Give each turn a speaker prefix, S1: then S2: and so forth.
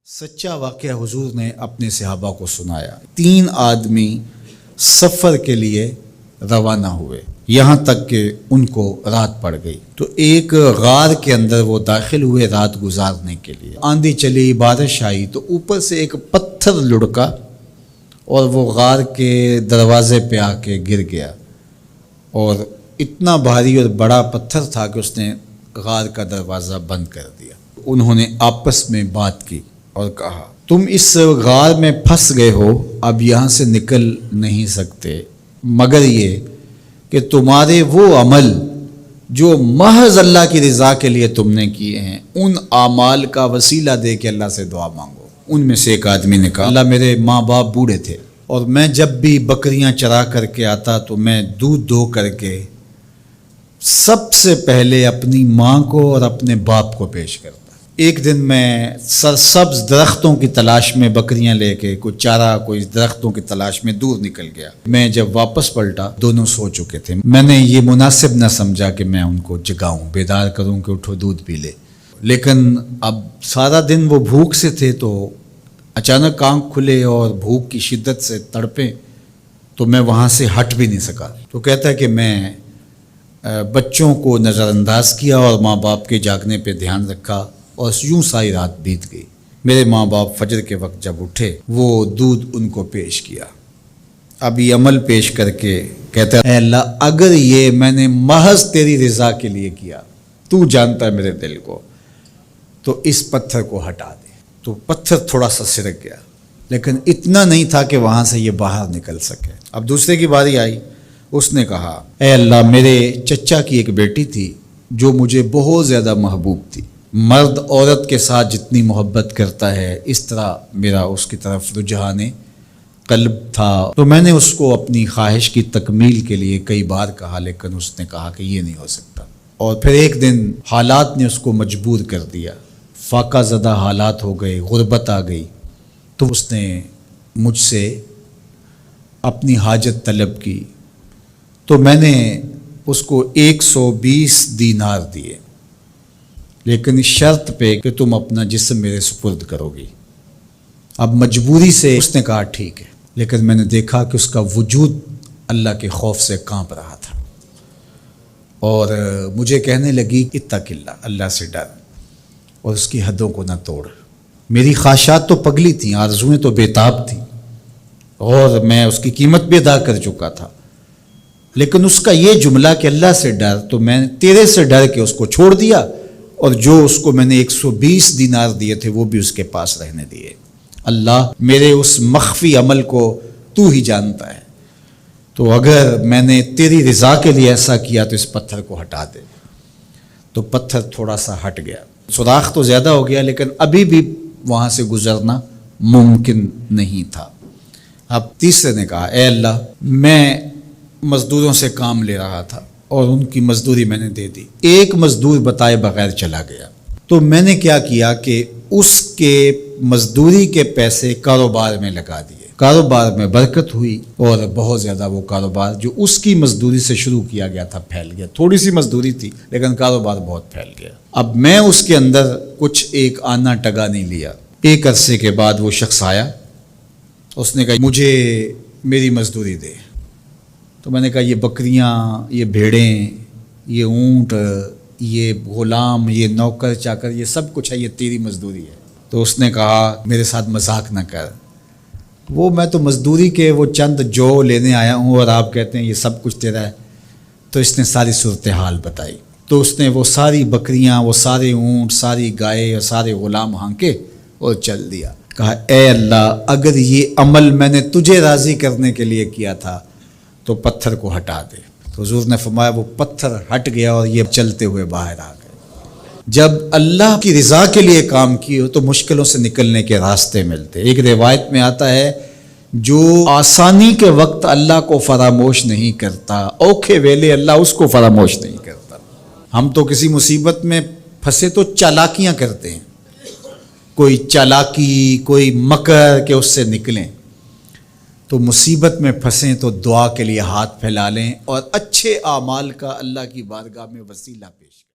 S1: سچا واقعہ حضور نے اپنے صحابہ کو سنایا۔ 3 آدمی سفر کے لیے روانہ ہوئے، یہاں تک کہ ان کو رات پڑ گئی تو ایک غار کے اندر وہ داخل ہوئے رات گزارنے کے لیے۔ آندھی چلی، بارش آئی تو اوپر سے ایک پتھر لڑکا اور وہ غار کے دروازے پہ آ کے گر گیا، اور اتنا بھاری اور بڑا پتھر تھا کہ اس نے غار کا دروازہ بند کر دیا۔ انہوں نے آپس میں بات کی اور کہا، تم اس غار میں پھنس گئے ہو، اب یہاں سے نکل نہیں سکتے مگر یہ کہ تمہارے وہ عمل جو محض اللہ کی رضا کے لیے تم نے کیے ہیں، ان اعمال کا وسیلہ دے کے اللہ سے دعا مانگو۔ ان میں سے ایک آدمی نے کہا، اللہ میرے ماں باپ بوڑھے تھے اور میں جب بھی بکریاں چرا کر کے آتا تو میں دودھ دو کر کے سب سے پہلے اپنی ماں کو اور اپنے باپ کو پیش کرتا۔ ایک دن میں سرسبز درختوں کی تلاش میں بکریاں لے کے کوئی چارہ، کوئی درختوں کی تلاش میں دور نکل گیا۔ میں جب واپس پلٹا دونوں سو چکے تھے۔ میں نے یہ مناسب نہ سمجھا کہ میں ان کو جگاؤں، بیدار کروں کہ اٹھو دودھ پی لے، لیکن اب سارا دن وہ بھوک سے تھے تو اچانک آنکھ کھلے اور بھوک کی شدت سے تڑپے تو میں وہاں سے ہٹ بھی نہیں سکا۔ تو کہتا ہے کہ میں بچوں کو نظر انداز کیا اور ماں باپ کے جاگنے پہ دھیان رکھا، اور یوں ساری رات بیت گئی۔ میرے ماں باپ فجر کے وقت جب اٹھے وہ دودھ ان کو پیش کیا۔ اب یہ عمل پیش کر کے کہتا ہے، اے اللہ اگر یہ میں نے محض تیری رضا کے لیے کیا، تو جانتا ہے میرے دل کو، تو اس پتھر کو ہٹا دے۔ تو پتھر تھوڑا سا سرک گیا، لیکن اتنا نہیں تھا کہ وہاں سے یہ باہر نکل سکے۔ اب دوسرے کی باری آئی، اس نے کہا، اے اللہ میرے چچا کی ایک بیٹی تھی جو مجھے بہت زیادہ محبوب تھی، مرد عورت کے ساتھ جتنی محبت کرتا ہے اس طرح میرا اس کی طرف رجحان قلب تھا، تو میں نے اس کو اپنی خواہش کی تکمیل کے لیے کئی بار کہا، لیکن اس نے کہا کہ یہ نہیں ہو سکتا۔ اور پھر ایک دن حالات نے اس کو مجبور کر دیا، فاقہ زدہ حالات ہو گئے، غربت آ گئی، تو اس نے مجھ سے اپنی حاجت طلب کی، تو میں نے اس کو 120 دینار دیے، لیکن اس شرط پہ کہ تم اپنا جسم میرے سپرد کرو گی۔ اب مجبوری سے اس نے کہا ٹھیک ہے، لیکن میں نے دیکھا کہ اس کا وجود اللہ کے خوف سے کانپ رہا تھا، اور مجھے کہنے لگی اتق اللہ، اللہ سے ڈر اور اس کی حدوں کو نہ توڑ۔ میری خواہشات تو پگلی تھیں، آرزوئیں تو بےتاب تھیں، اور میں اس کی قیمت بھی ادا کر چکا تھا، لیکن اس کا یہ جملہ کہ اللہ سے ڈر، تو میں نے تیرے سے ڈر کے اس کو چھوڑ دیا، اور جو اس کو میں نے 120 دینار دیے تھے وہ بھی اس کے پاس رہنے دیے۔ اللہ میرے اس مخفی عمل کو تو ہی جانتا ہے، تو اگر میں نے تیری رضا کے لیے ایسا کیا تو اس پتھر کو ہٹا دے۔ تو پتھر تھوڑا سا ہٹ گیا، سوراخ تو زیادہ ہو گیا لیکن ابھی بھی وہاں سے گزرنا ممکن نہیں تھا۔ اب تیسرے نے کہا، اے اللہ میں مزدوروں سے کام لے رہا تھا اور ان کی مزدوری میں نے دے دی، ایک مزدور بتائے بغیر چلا گیا، تو میں نے کیا کیا کہ اس کے مزدوری کے پیسے کاروبار میں لگا دیے، کاروبار میں برکت ہوئی، اور بہت زیادہ وہ کاروبار جو اس کی مزدوری سے شروع کیا گیا تھا پھیل گیا۔ تھوڑی سی مزدوری تھی لیکن کاروبار بہت پھیل گیا۔ اب میں اس کے اندر کچھ ایک آنا ٹگا نہیں لیا۔ ایک عرصے کے بعد وہ شخص آیا، اس نے کہا مجھے میری مزدوری دے۔ تو میں نے کہا یہ بکریاں، یہ بھیڑیں، یہ اونٹ، یہ غلام، یہ نوکر چاکر، یہ سب کچھ ہے، یہ تیری مزدوری ہے۔ تو اس نے کہا میرے ساتھ مذاق نہ کر، وہ میں تو مزدوری کے وہ چند جو لینے آیا ہوں اور آپ کہتے ہیں یہ سب کچھ تیرا ہے۔ تو اس نے ساری صورتحال بتائی، تو اس نے وہ ساری بکریاں، وہ سارے اونٹ، ساری گائے اور سارے غلام ہانکے اور چل دیا۔ کہا اے اللہ اگر یہ عمل میں نے تجھے راضی کرنے کے لیے کیا تھا تو پتھر کو ہٹا دے۔ تو حضور نے فرمایا وہ پتھر ہٹ گیا اور یہ چلتے ہوئے باہر آ گئے۔ جب اللہ کی رضا کے لیے کام کیے تو مشکلوں سے نکلنے کے راستے ملتے۔ ایک روایت میں آتا ہے جو آسانی کے وقت اللہ کو فراموش نہیں کرتا، اوکھے ویلے اللہ اس کو فراموش نہیں کرتا۔ ہم تو کسی مصیبت میں پھنسے تو چالاکیاں کرتے ہیں، کوئی چالاکی، کوئی مکر کہ اس سے نکلیں۔ تو مصیبت میں پھنسیں تو دعا کے لیے ہاتھ پھیلا لیں اور اچھے اعمال کا اللہ کی بارگاہ میں وسیلہ پیش کریں۔